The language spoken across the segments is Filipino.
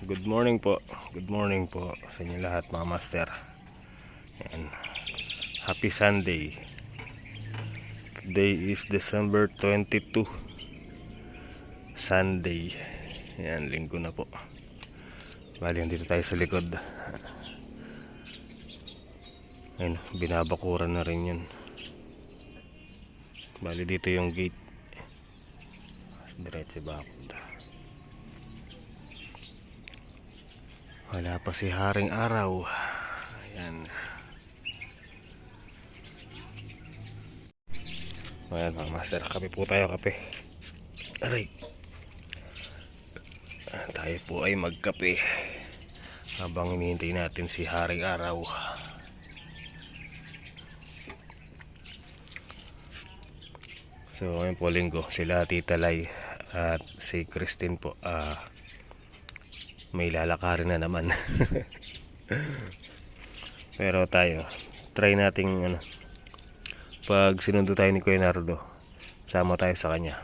Good morning po. Good morning po sa inyo lahat mga master. Ayan. Happy Sunday. Today is December 22. Sunday. Ayan, linggo na po. Bali, dito tayo sa likod. Ayan, binabakuran na rin yun. Bali, dito yung gate. Diretso bakod. Wala pa si Haring Araw. Ayan. Ayan mga master, kape po tayo, kape. Aray. Tayo po ay magkape habang hinihintay natin si Haring Araw. So ngayon po linggo, sila Tita Lai at si Christine po may lalakarin na naman. Pero tayo try nating pag sinundo tayo ni Kuya Nardo, sama tayo sa kanya,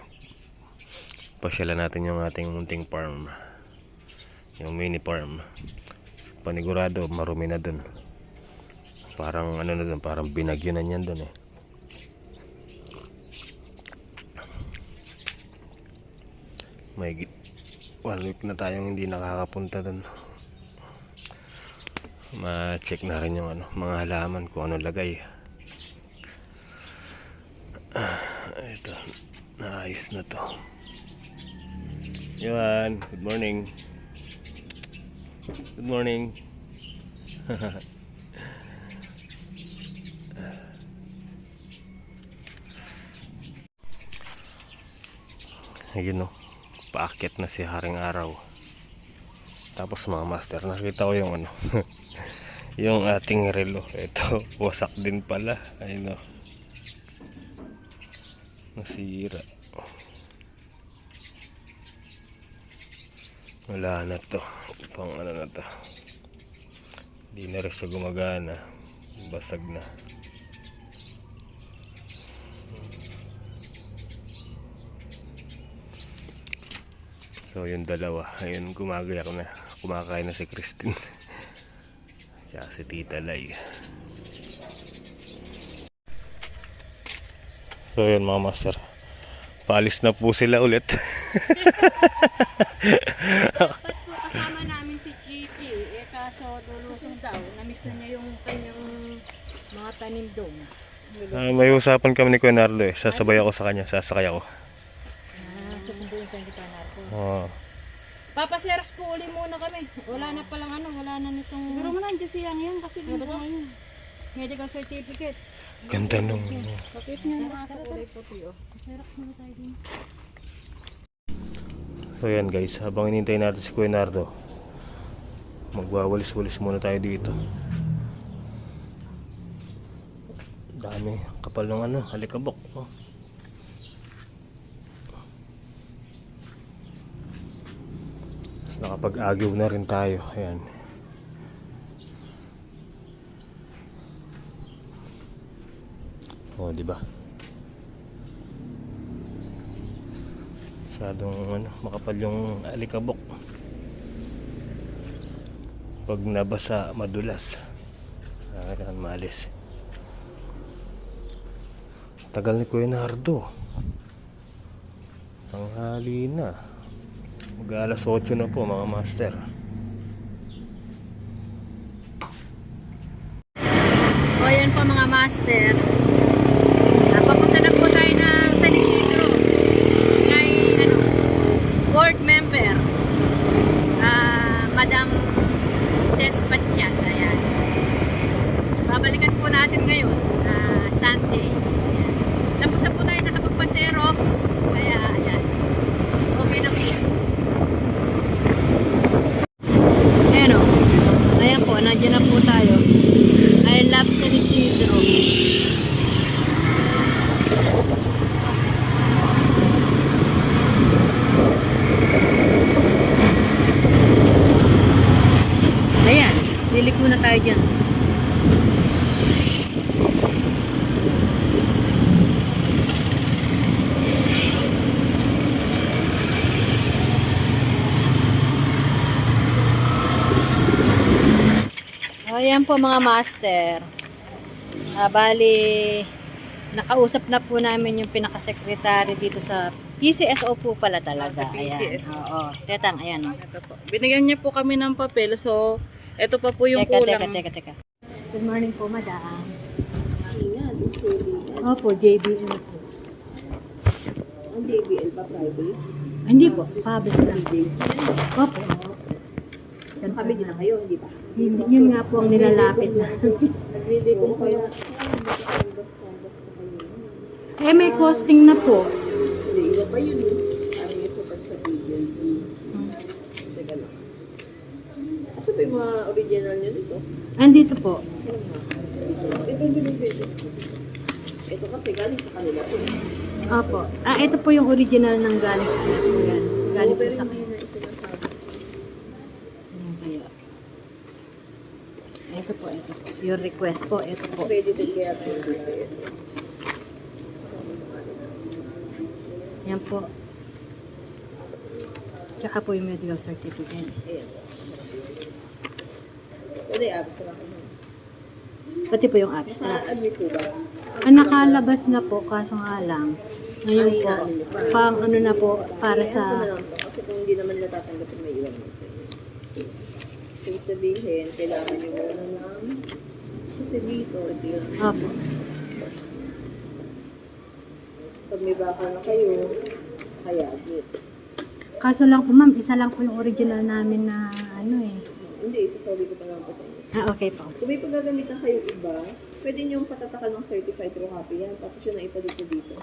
pasyalan natin yung ating munting farm, yung mini farm. Panigurado marumi na dun, parang na dun, parang binagyo na niyan dun may 1 week na tayong hindi nakakapunta dun. Ma-check na rin yung mga halaman kung ano lagay. Ito, naayos na to. Yan, good morning. Good morning. Ayun paakyat na si Haring Araw. Tapos mga master, nakita ko yung yung ating relo. Ito, wasak din pala. Ayun nasira. Wala na to. Pang na to. Hindi na rin siya gumagana. Basag na. So yung dalawa, ayun gumagayak na. Kumakain na si Christine. Tsaka si Tita Lai. So yun mga master, paalis na po sila ulit. Kasama namin si Gigi, kaso lulusong daw. Namiss na niya yung kanyang mga tanim doon. May usapan kami ni Kuya Nardo sasabay ako sa kanya, sasakay ako. Susunduin tayo kita narko. Papaserox po uli muna kami. Wala na palang wala na nitong Siguro mo nandiyan siyang yan kasi Ano ba ganda to? yun. medical certificate. Ganda nung Kapit niya na Sa kulay puti Xerox muna tayo din. So yan guys, habang hinintay natin si Kuya Nardo, magwawalis-walis muna tayo dito. Dami, kapal ng halikabok. Nakapag-agyo na rin tayo. Ayan. Oh, di ba? Masyadong makapal yung alikabok. Pag nabasa, madulas. Kailangan maalis. Tagal ni Kuya Nardo. Tanghali na. Mag-alas 8 na po mga master. O yan po mga master. Papunta na po tayo ng San Isidro. Kay board member. Madam Tess Patyan. Ayan. Babalikan po natin ngayon. Sunday. Ayan. Tapos na po tayo nakapagpa-Xerox. Kaya ayan. Okay na po yan. Ayan o. Ayan po, nandiyan na po tayo. I love San Isidro. Ayan, lilik muna tayo dyan. ayan po mga master. Bali, nakausap na po namin yung pinakasekretary dito sa PCSO po pala talaga. Sa PCSO. Ayan. Oo. Tetang, ayan. Oh. Ito po. Binigyan niya po kami ng papel, so ito pa po yung kulang. Teka. Good morning po, madam. Ingat, Opo, JBL po. ang JBL pa private. Hindi po, public lang. Opo. Kami din na kayo, hindi ba? Hindi, yun nga po ang nilalapit na. Nag-ready po kayo. May costing na po. Hindi, iba pa yun eh. Parang yung sukat sa video. Teka lang. Asa pa yung mga original nyo dito? Andito po. Ito yung video. Ito kasi galing sa kanila po. Opo. Ito po yung original ng galing sa kanila po yan. Galing po sa kanila ito nasabi. Ayan kaya. Ito po. Your request po, ito po. Ready din kaya tayo dito. Yan po. Tsaka po yung medical certificate. Ayan. Pwede abstract ko. Pati po yung Sa abstract. admit po ba? Nakalabas na po, kaso nga lang. Ngayon po, pang ano na po, para Ano sa... na lang po, kasi kung hindi naman natatanggapin, may iwan mo sa inyo. So, ibig sabihin, kailangan nyo muna ng... Kasi dito, ito yun. Opo. Pag may baka na kayo, kaya agit. Kaso lang po, ma'am, isa lang po yung original namin na ano eh. Hindi, isasabi ko pa lang po sa inyo. Okay po. Kung may paggagamitan kayo iba, pwede nyo patatakan ng certified true copy yan, tapos yun na ipadito dito.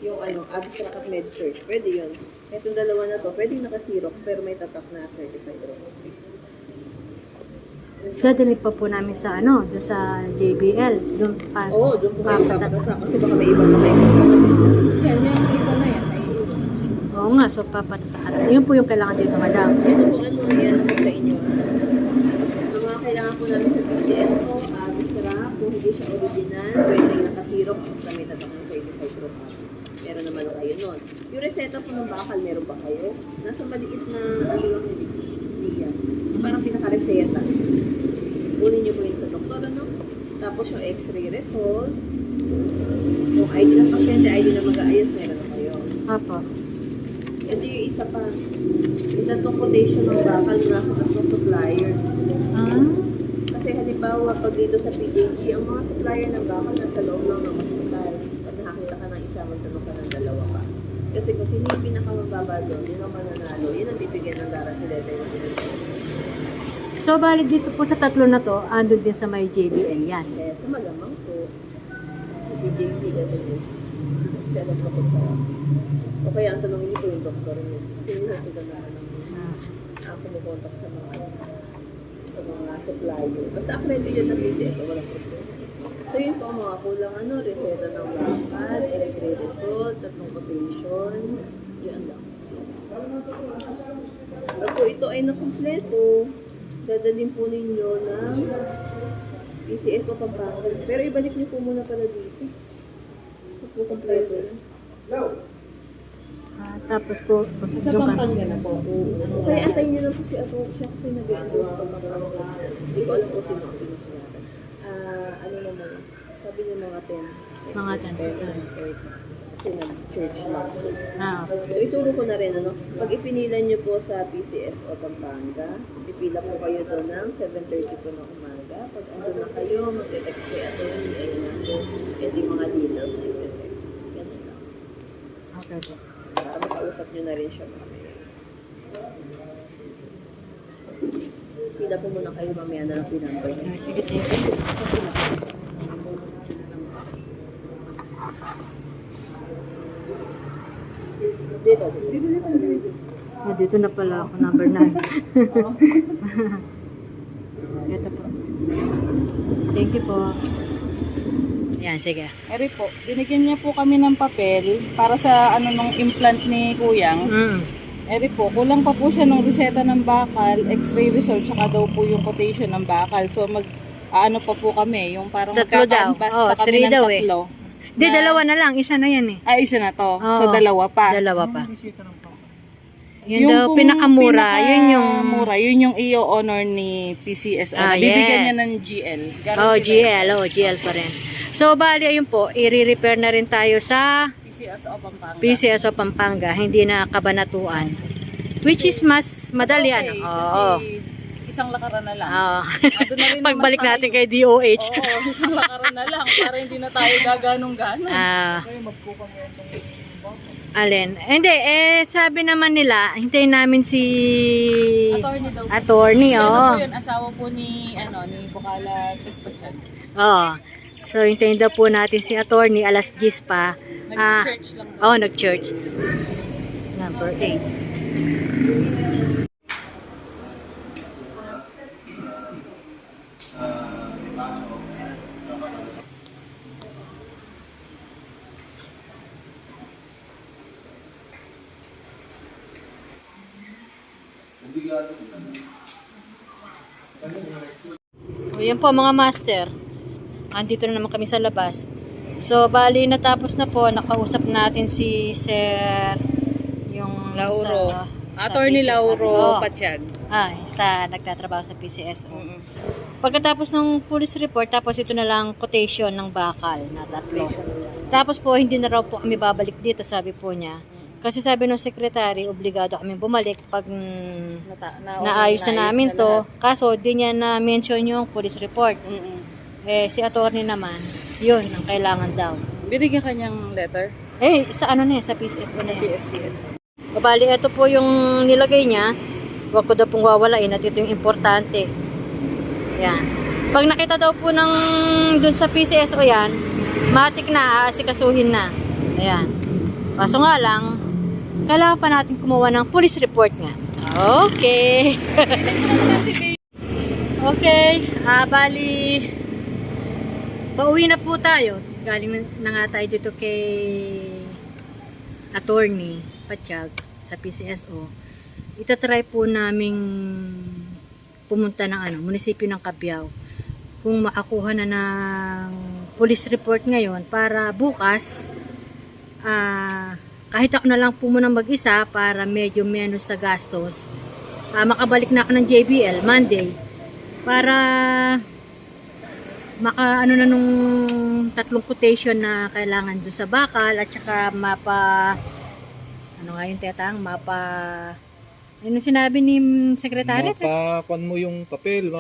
Yung abstract at med cert, pwede yun. Itong dalawa na to, pwede naka-xerox, pero may tatak na certified true copy. Dadalhin pa po namin sa ano, doon sa JBL. Doon pa. Oo, doon po kayo papatak- papatatak, kasi baka may iba pa kayo paggagamitan. Yan, yung iba na yan, ay Oo nga, so papatatakan. Yun po yung kailangan dito, madam. ito po iyan ako sa inyo. Ang mga kailangan po namin sa PCSO, abstract, kung hindi siya original, pwedeng naka-xerox sa may tatak ng certified true copy. Meron naman na kayo nun. Yung reseta po ng bakal, meron ba kayo? Nasa maliit na, ano lang, Diaz. Parang pinaka-reseta. Kunin niyo po yun sa doktor, ano? Tapos yung x-ray result, yung ID ng pasyente, ID na mag-aayos, meron na kayo. Opo. Ito yung isa pa. Yung tatlong quotation ng bakal nasa tatlong supplier. Ah, Kasi halimbawa, pag dito sa PJG, ang mga supplier ng bakal nasa loob lang ng hospital. Pag nakakita ka ng isa, magtanong ka ng dalawa pa. Kasi kung sino yung pinakamababa doon, yun ang mananalo. Yun ang bibigyan ng guarantee letter ng PCSO. so bali dito po sa tatlo na to, andun din sa may JBL yan. Kaya sa malamang po, sa PJG, ganun yun. Set up ako sa... O kaya ang tanongin niyo po yung doktor niyo. Kasi minsan sila naman ang kumukontak sa mga supplier. Basta accredited ng PCSO, walang problema. So yun po ang mga kulang reseta ng bakal, x-ray result, tatlong quotation, yun lang. Pag po ito ay nakumpleto, dadalhin po ninyo ng PCSO Pampanga. Pero ibalik niyo po muna pala dito. Pag po kompleto yun. Tapos po, Sa Pampanga na po. Kaya antayin niyo lang po si Ato. Siya kasi nag-endorse pa Pampanga. Hindi ko alam po sino sinusunatan. Ano naman, sabi niya mga 10. Mga 10. Kasi nag-church lang. So ituro ko na rin, pag ipinilan niyo po sa PCSO Pampanga, pipila po kayo doon ng 7:30 po ng umaga. Pag andun na kayo, mag-text kayo at ayun na po. Ito yung mga details na i-text. Ganun lang. Okay po. Para makausap niyo na rin siya mamaya. Pila po muna kayo mamaya na lang pinambay niyo. Sige, thank you. Dito. Dito na pala ako, number 9. Ito po. Thank you po. Yan, sige. Eri po, binigyan niya po kami ng papel para sa nung implant ni Kuyang. Eri po, kulang pa po siya ng reseta ng bakal, x-ray result, tsaka daw po yung quotation ng bakal. So ano pa po kami, yung parang Tatlo daw. magkaka-unpass Oh, pa kami 3 ng daw tatlo. Di, dalawa na lang. Isa na yan eh. Isa na to. Oo. So dalawa pa. Dalawa pa. Yun daw, pong pinakamura. mura, yun yung i-honor ni PCSO. Ah, Bibigyan yes. niya ng GL. GL pa rin. So, bali, ayun po, i-repair na rin tayo sa PCSO Pampanga. PCSO Pampanga, hindi na Kabanatuan. Which is mas madali, Okay, kasi isang lakaran na lang. Oo. Doon na rin Pagbalik naman natin tayo. kay DOH. Oo, isang lakaran na lang para hindi na tayo gaganong-ganon. Alin? Hindi, sabi naman nila, hintayin namin si Attorney daw. attorney, Ano oo. po yun, asawa po ni Bukala Despachan. Oo. So, hintayin daw po natin si attorney, alas 10 pa. Nag-church lang daw. Nag-church. Number 8. O, yan po mga master. Andito na naman kami sa labas. So, bali natapos na po. Nakausap natin si Sir yung Lauro. sa Attorney PCSO. Lauro Oo. Patiag. Sa nagtatrabaho sa PCSO. Pagkatapos ng police report, tapos ito na lang quotation ng bakal na 3. Tapos po, hindi na raw po kami babalik dito, sabi po niya. Kasi sabi ng sekretary, obligado kami bumalik pag naayos na namin to. Kaso, di niya na-mention yung police report. Si attorney naman, yun ang kailangan daw. Binigyan kanyang letter Sa ano na yan, sa PCSO na sa yan. PSCS. Bali, ito po yung nilagay niya. Huwag ko daw pong wawalain at ito yung importante. Yan. Pag nakita daw po ng dun sa PCSO yan, matik na, aasikasuhin na. Ayan. Kaso nga lang, kailangan pa natin kumuha ng police report nga. Okay. Okay. Bali, pauwi na po tayo. Galing na nga tayo dito kay attorney Patiag sa PCSO. Itatry po naming pumunta ng munisipyo ng Cabiao. Kung makakuha na ng police report ngayon para bukas, kahit ako na lang po muna mag-isa para medyo menos sa gastos, makabalik na ako ng JBL Monday para na nung 3 quotation na kailangan doon sa bakal at saka ano sinabi ni secretary? Mapakuan mo yung papel,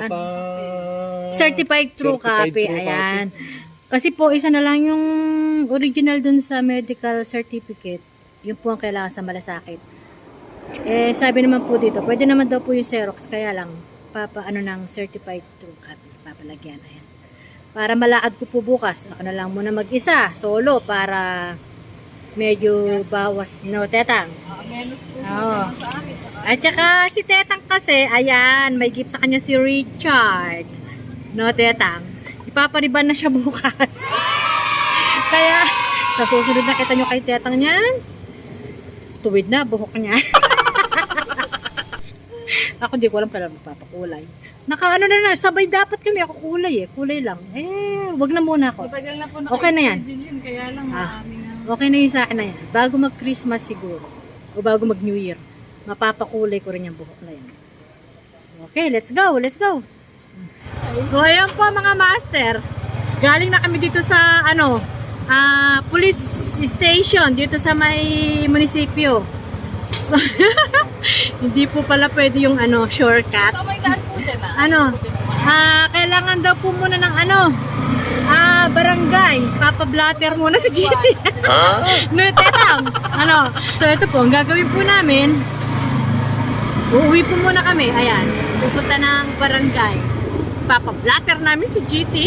Certified true copy. Ayan. Kasi po, isa na lang yung original dun sa medical certificate. Yun po ang kailangan sa malasakit. Sabi naman po dito, pwede naman daw po yung Xerox, kaya lang, ng certified true copy, papalagyan. Ayan. Para malakad ko po bukas, ako na lang muna mag-isa, solo, para medyo bawas, no, Tetang? Oo. At saka si Tetang kasi, ayan, may gift sa kanya si Richard. No, Tetang? Ipapariban na siya bukas. Kaya, sa susunod na kita nyo kay Tetang niyan, tuwid na, buhok niya. Ako di ko alam kailan magpapakulay. Sabay dapat kami ako kulay kulay lang. Wag na muna ako. Matagal na po Okay na yan. yun, kaya lang Okay na yun sa akin na yan. Bago mag-Christmas siguro, o bago mag-New Year, mapapakulay ko rin yung buhok na yan. Okay, let's go, let's go. So, ayan po mga master. Galing na kami dito sa, police station, dito sa may munisipyo. So, hindi po pala pwede yung, shortcut. may daan po dyan Kailangan daw po muna ng, barangay. Papa-blatter muna si GT. No, Tetang. So, ito po, ang gagawin po namin, uuwi po muna kami. Ayan, pupunta ng barangay. Papa-blatter namin si GT.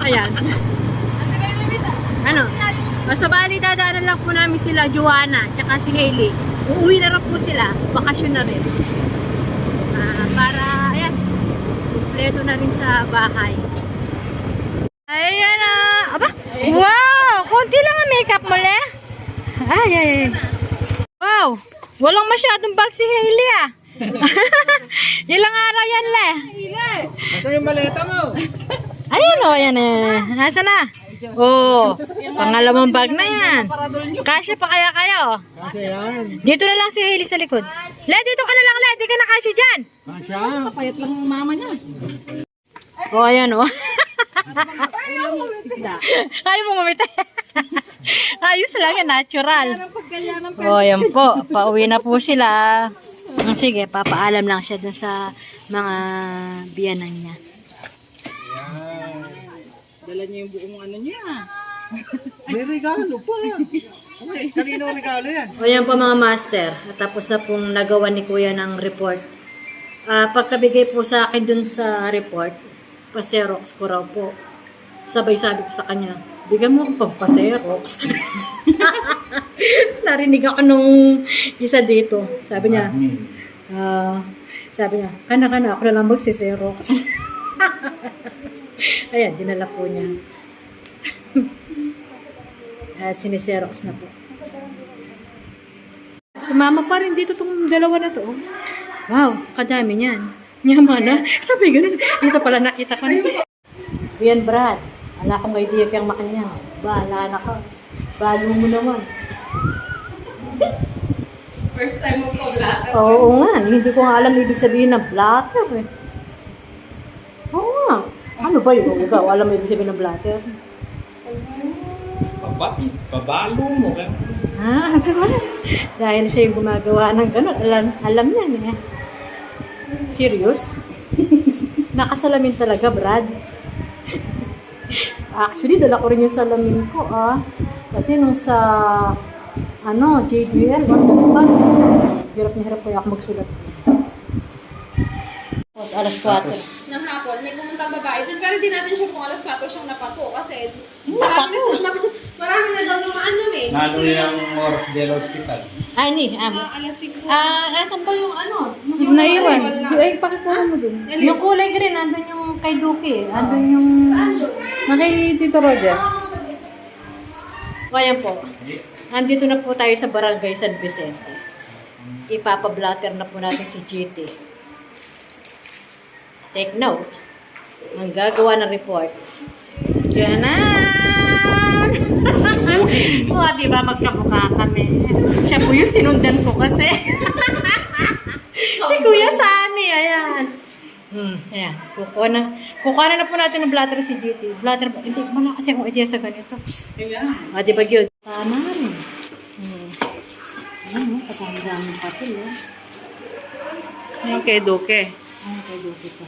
Ayan. So, bali, dadaanan lang po namin sila, Joanna, tsaka si Hailey. Uuwi na rin po sila. Bakasyon na rin. Para, ayan, kumpleto na rin sa bahay. Ayan na. Aba, wow! Konti lang ang makeup mo, le. Ay. Wow! Walang masyadong bag si Hailey, Ilang araw yan, le. Nasaan yung maleta mo? Ayan o, ayan. Nasaan na? Oh, pangalawang bag na yan. Kasya pa kaya kayo? Kasi yan. Dito na lang si Hailey sa likod. Le, dito ka na lang, Le. Di ka na kasya dyan. Kasya. Payat lang ang mama niya. Oh, ayan, oh. Isda. Ayaw mo ngumiti. Ayos lang yan, natural. Pagkalyanan pa. Oh, ayan po. Pauwi na po sila. Sige, papaalam lang siya dun sa mga biyanan niya. Dala niya yung buong ano niya. May regalo pa. Ay, kanino regalo yan? O yan po mga master. Tapos na pong nagawa ni Kuya ng report. Pagkabigay po sa akin dun sa report, pa-xerox ko raw po. Sabay sabi ko sa kanya, bigyan mo ako pang pa-xerox. Narinig ako nung isa dito. Sabi niya, kana ako na lang magsi-xerox. Ayan, dinala po niya. At siniserox na po. Sumama pa rin dito tong dalawa na to. Oh. Wow, kadami niyan. Yaman na. Sabi ganun. Dito pala nakita ko na. Yan, Brad. Wala akong idea kayang makanya. Bahala na ka. Bago mo naman. First time mo po blatter. Oo nga. Hindi ko nga alam ibig sabihin ng blatter eh. Oo nga. Ano ba yun? Ikaw, alam mo ibig sabihin ng blatter? Pabalo mo. Dahil siya yung gumagawa ng gano'n. Alam niya eh. Serious? Nakasalamin talaga, Brad. Actually, dala ko rin yung salamin ko, Kasi nung sa, JGL, hirap na hirap kaya ako magsulat. Tapos, alas 4. Ng hapon, may pumuntang babae doon. Pero di natin sure kung alas 4 siyang napato. Kasi marami na daw dumaan nun eh. Nano yung oras del hospital. Ay, ni. Alas 5. Asan ba yung Naiwan. Ay, pakikuha mo din. Yung kulay green, andun yung kay Duki. Andun yung... Nakay Tito Roger. Ayan po. Andito na po tayo sa Barangay San Vicente. Ipapablatter na po natin si GT. Take note. Ang gagawa ng report. Diyanan! O, diba magkamukha kami. Siya po yung sinundan ko kasi. Si Kuya Sani, ayan. Ayan, kukuha na po natin ng blatter si GT. Blatter ba? Hindi, wala kasi akong idea sa ganito. Kaya. Di ba yun? Tama rin. Ayan, patanda-dami papel, Yung kay Duque. Ano kay Duki pa?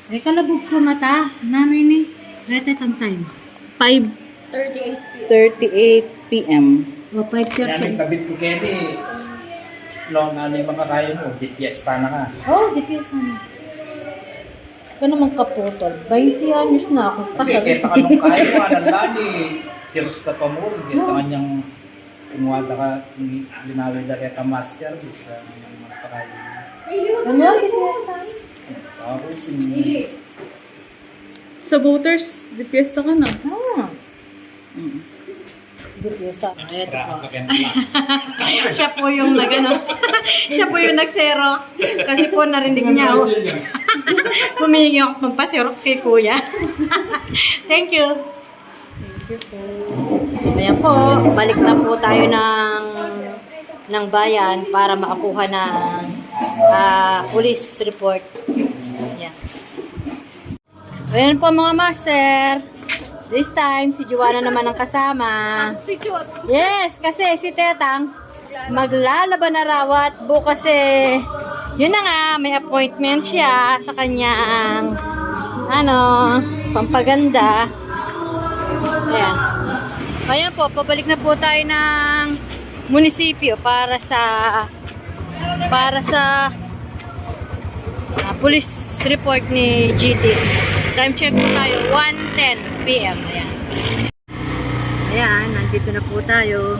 Ay, kalabog ko mata. Nanoy ni. Rated ang time. 38 p.m. O, 5:30. Kabit ko kaya long ano yung mga kaya mo, di fiesta na ka. Oh, di piyasa na. Ito naman kaputol. 20 anos na ako. Kasi Pasal. kita ka nung kaya mo, lani, tiros ka pa mo, kita ka niyang kumuwada ka, linawin na kaya master, sa mga kaya. Ano? Di piyasa. Ako, Sa voters, di fiesta ka na. Di piyasa. Ito po. Maganda lang. Siya po yung siya po yung nag-xerox. Kasi po narinig niya ako. Humingi ako magpa-xerox kay Kuya. Thank you. Thank you po. Ayan po, balik na po tayo ng bayan para makakuha ng police report. Ayan. Ayan po mga master. This time, si Joanna naman ang kasama. Yes, kasi si Tetang maglalaban na raw at bukas yun na nga, may appointment siya sa kanyang pampaganda. Ayan. Ayan po, pabalik na po tayo ng munisipyo para sa police report ni GT. Time check po tayo, 1:10 p.m. Ayan. Ayan, nandito na po tayo.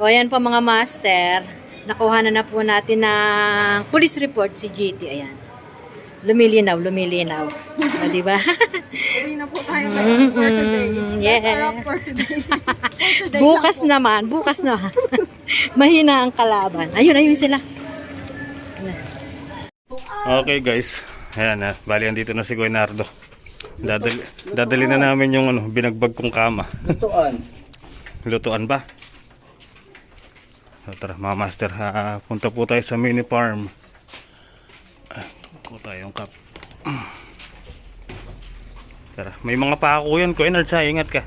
O, ayan po mga master. Nakuha na po natin ng police report si GT. Ayan. Lumilinaw. O, diba? Uwi na po tayo ngayon for today. Yeah. That's all for today. Bukas naman. Mahina ang kalaban. Ayun sila. Okay guys, ayan na, bali andito na si Kuya Nardo. Dadali na namin yung ano, binagbag kong kama. Lutuan. Lutuan ba? So, tara mga master, punta po tayo sa mini farm. Kuha tayong cup. Tara, may mga pako yan Kuya Nard, ingat ka.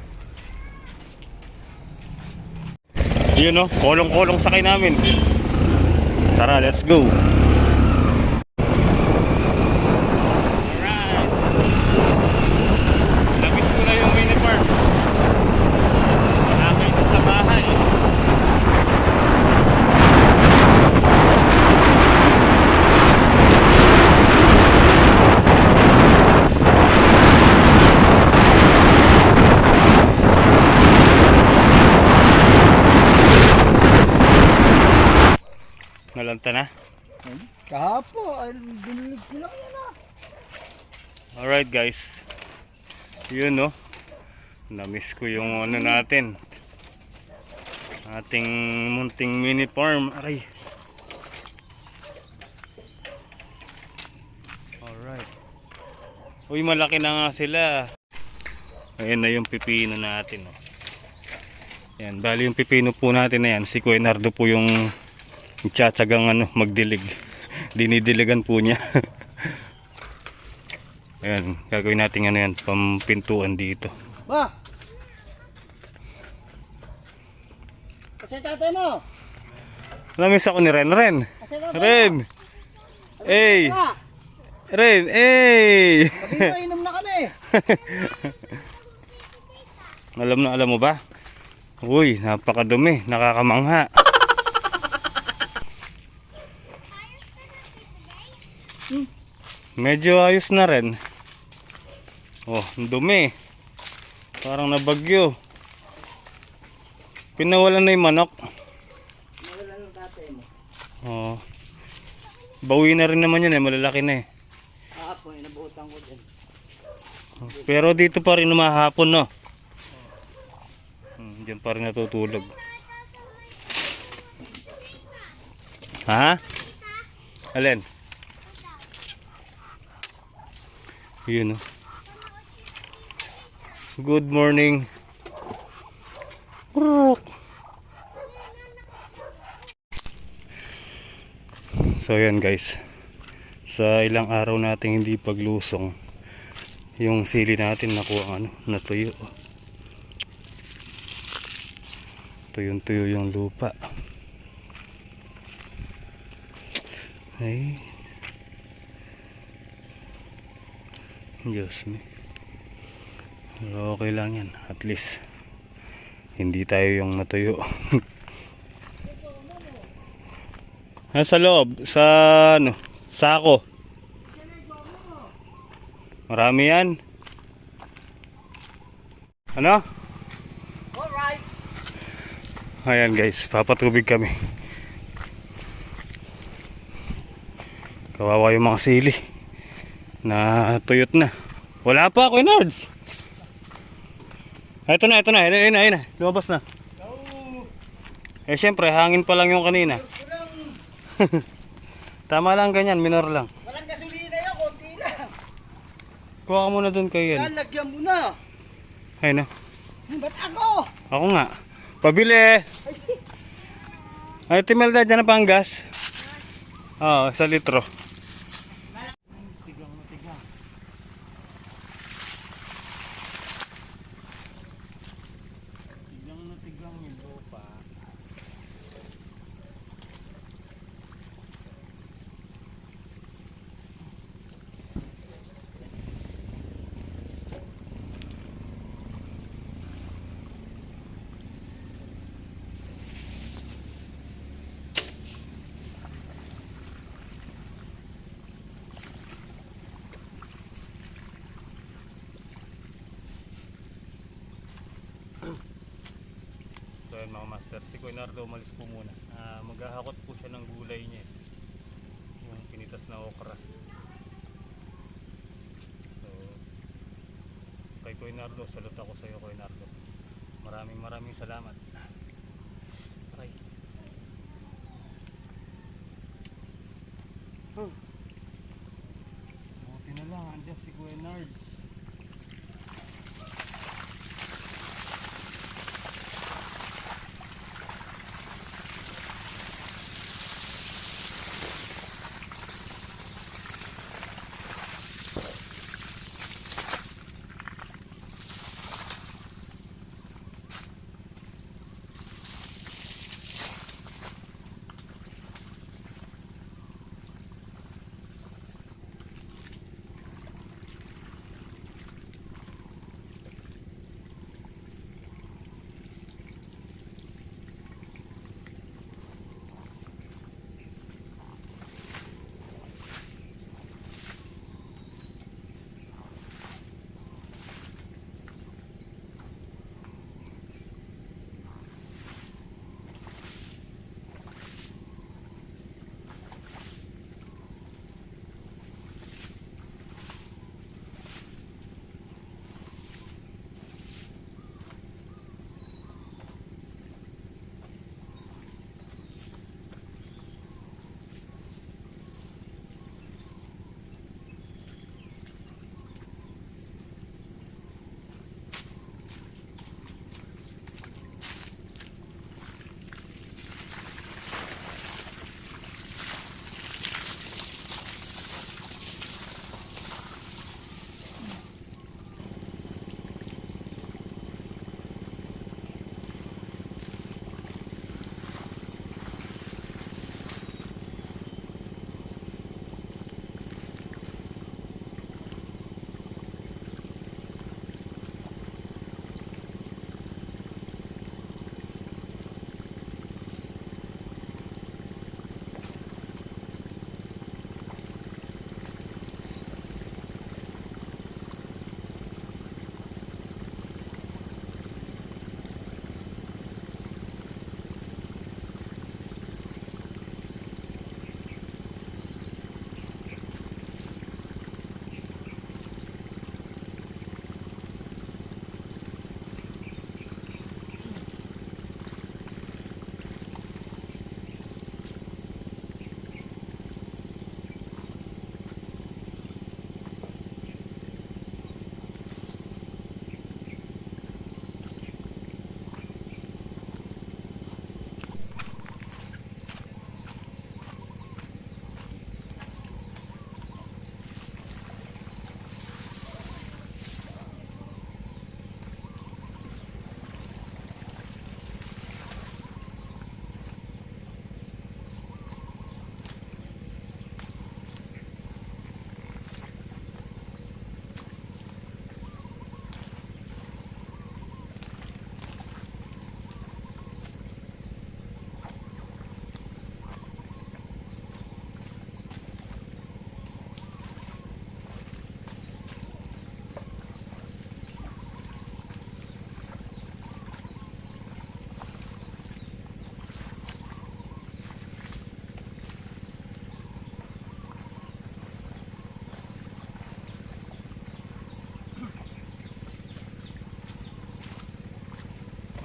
Yun no, kolong-kolong sakay namin. Tara, let's go. Alright. Lapit ko na yung mini farm. Malapit sa bahay. Nalanta na? Kahapon, binilig ko lang yan ah. Alright guys. Yun no. Namiss ko yung ano natin. Ating munting mini farm. Aray. Alright. Uy, malaki na nga sila. Ayan na yung pipino natin. Oh. Ayan, bali yung pipino po natin na yan. Si Kuya Nardo po yung tsatsagang ano, magdilig. Dinidiligan po niya. Ayan, gagawin natin ano yan, pampintuan dito. Ba? Kasi tatay mo? Namiss ako ni Ren. Kasi tatay Ren! Ey! Ren! Ey! Sabi mo, inom na kami. Alam mo ba? Uy, napakadumi. Nakakamangha. Medyo ayos na rin. Oh, ang dumi. Parang nabagyo. Pinawalan na yung manok. Wala ng tatay mo. Oh. Bawi na rin naman yun eh, malalaki na eh. Kahapon, inabutan ko din. Pero dito pa rin umahapon no. Diyan pa rin natutulog. Ha? Alin? Yun oh. Good morning. So yan guys, sa ilang araw nating hindi paglusong, yung sili natin nakuha ano, natuyo. Tuyong-tuyo yung lupa. Ay, Diyos me. Pero okay lang yan, at least hindi tayo yung natuyo. Nasa loob, sa ano, sako. Marami yan. Ano? Alright. Ayan guys, papatubig kami. Kawawa yung mga sili na tuyot na. Wala pa, Kuya Nards. Ito na, ayun na, lumabas na. Eh syempre, hangin pa lang yung kanina. Tama lang ganyan, minor lang. Walang gasolina yun, konti lang. Kuha ka muna dun kayo yan. Lalagyan mo na. Ayun na. Ba't ako? Ako nga. Pabili! Ay, Timelda, dyan na pang gas. Oo, 1 litro. So yun mga master, si Kuya Nardo umalis po muna. Maghahakot po siya ng gulay niya. Yung pinitas na okra. So, kay Kuya Nardo, salute ako sa iyo Kuya Nardo. Maraming salamat. Aray. dyan si Kuya Nards.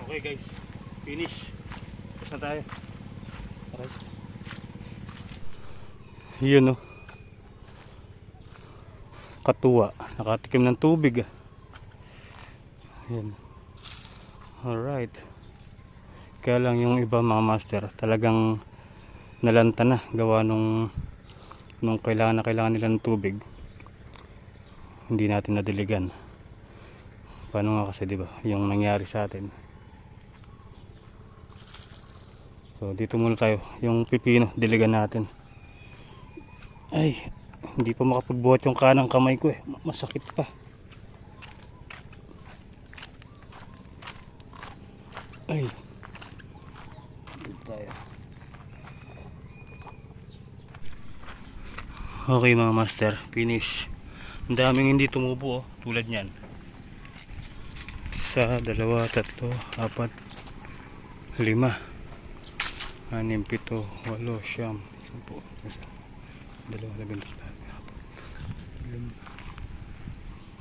Okay guys, finish. Tapos na tayo. Alright. Yun oh. Katuwa. Nakatikim ng tubig. Yan. Alright. Kaya lang yung iba mga master, talagang nalanta na. Gawa nung kailangan nila ng tubig. Hindi natin nadiligan. Paano nga kasi diba, yung nangyari sa atin. So dito muna tayo, yung pipino diligan natin. Ay, hindi pa makapagbuhat yung kanang kamay ko eh, masakit pa. Ay, dito tayo. Okay mga master, finish. Ang daming hindi tumubo oh, tulad nyan. 1, 2, 3, 4, 5, 6, 7, 8, 9,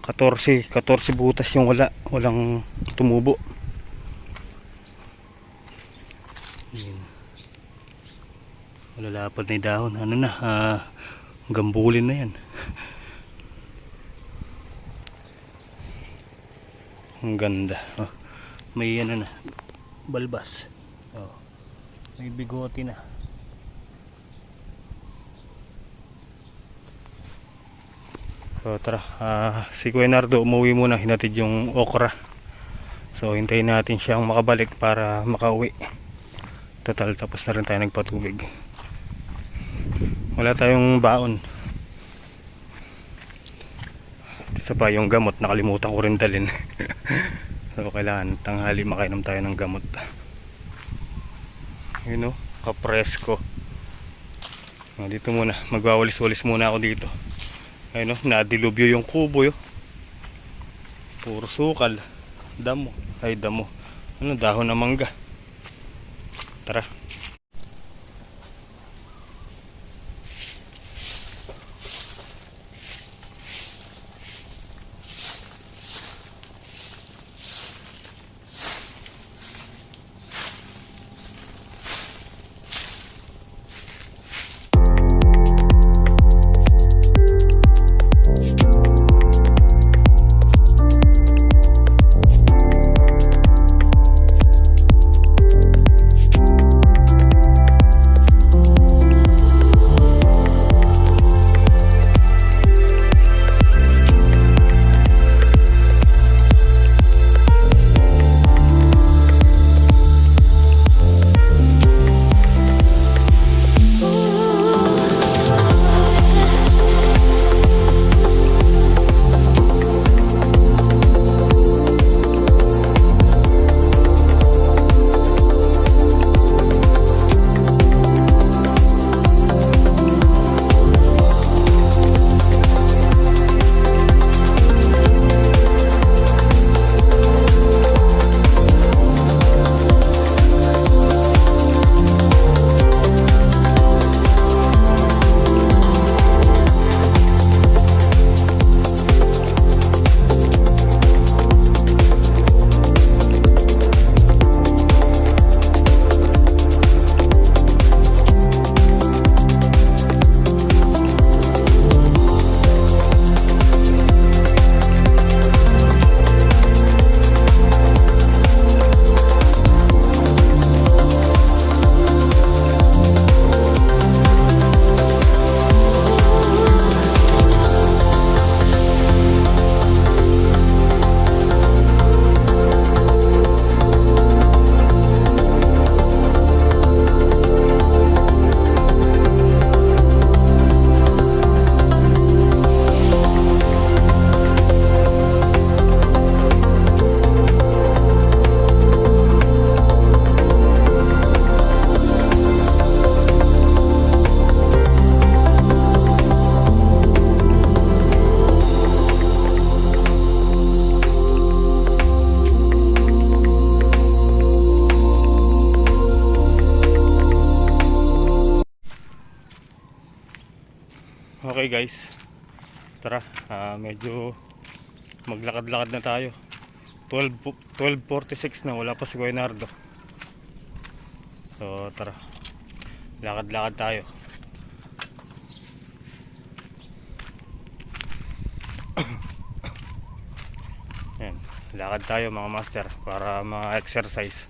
10, 14 butas yung walang tumubo. Malalapad na yung dahon, ano na, gambulin na yan. Ang ganda. Oh, may ano na, balbas. Oh, may bigote na. So tara, si Kuya Nardo umuwi muna, hinatid yung okra. So hintayin natin siyang makabalik para makauwi. Total tapos na rin tayo nagpatubig. Wala tayong baon. Isa pa yung gamot, nakalimutan ko rin dalhin. So kailangan tanghali makainom tayo ng gamot. Yun o, kapresko. Dito muna, magwawalis-walis muna ako dito. Ayun o, nadilubyo yung kubo yun. Puro sukal. Damo. Ay damo. Ano, dahon ng mangga. Tara. Okay guys, tara, medyo maglakad-lakad na tayo. 12:46 na, wala pa si Kuya Nardo. So tara, lakad-lakad tayo. Yan, lakad tayo mga master para ma-exercise.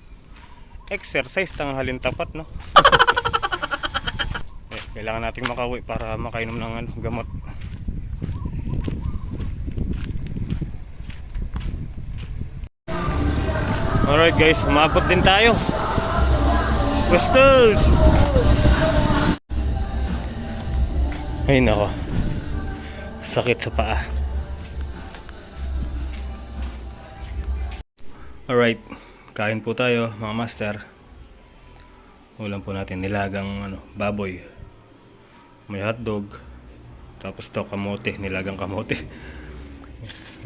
Exercise tanghalin tapat, no? Kailangan nating makauwi para makainom ng gamot. Alright guys, umabot din tayo. Bastos! Ay nako, sakit sa paa. Alright, kain po tayo mga master. Ulam po natin nilagang baboy. May hotdog. Tapos to kamote, nilagang kamote.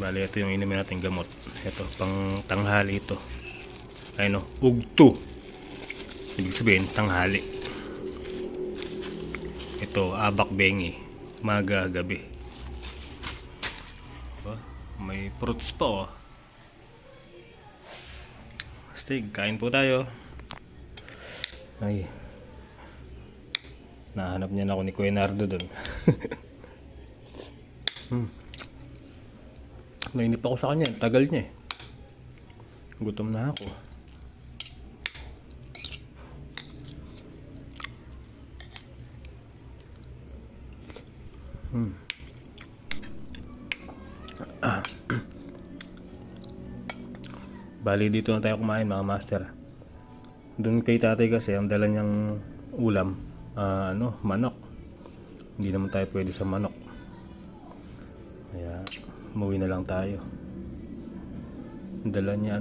Bali ito yung inumin natin gamot. Ito pang tanghali ito. Ayun ugto. Ibig sabihin tanghali. Ito abak bengi, maga gabi. May fruits pa Astig, kain po tayo. Ay, nahanap niya na ako ni Kuya Nardo doon. Nainip ako sa kanya, tagal niya eh. Gutom na ako. Bali dito na tayo kumain mga master. Doon kay tatay kasi ang dala niyang ulam, manok. Hindi naman tayo pwede sa manok. Kaya umuwi na lang tayo. Dala niya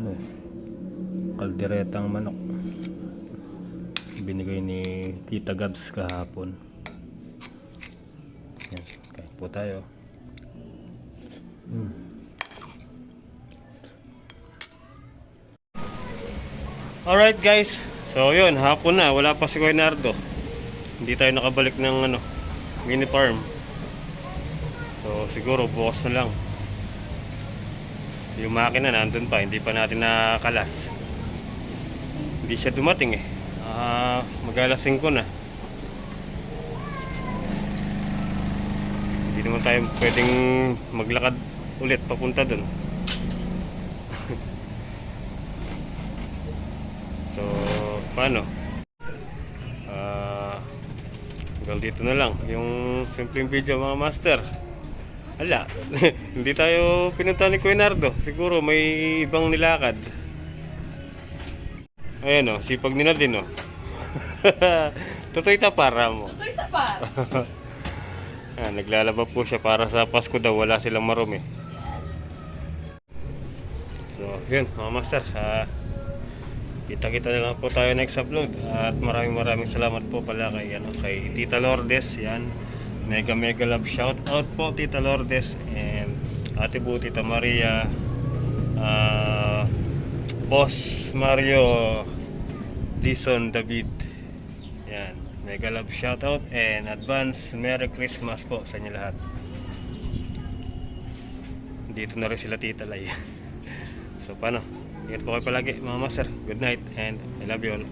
kalderetang manok. Binigay ni Tita Gabs kahapon. Yan, kain po tayo. Alright guys, so yun, hapon na, wala pa si Kuya Nardo. Hindi tayo nakabalik ng mini farm. So siguro bukas na lang. Yung makina nandun pa, hindi pa natin nakalas. Hindi siya dumating mag-alas 5 na. Hindi naman tayo pwedeng maglakad ulit papunta dun. So, paano? Hanggang dito na lang yung simpleng video mga master. Hala, hindi tayo pinunta ni Kuya Nardo. Siguro may ibang nilakad. Ayan sipag nila din Totoy tapara mo. Totoy tapar. Naglalaba po siya para sa Pasko daw, wala silang marumi. So, yun mga master. Kita-kita na lang po tayo next upload. At maraming salamat po pala kay Tita Lourdes. Yan. Mega love shout out po Tita Lourdes and ate po Tita Maria, Boss Mario, Dison David. Yan. Mega love shout out and advance Merry Christmas po sa inyo lahat. Dito na rin sila Tita Lay. So paano? Ingat po kayo palagi mga master. Good night and I love you all.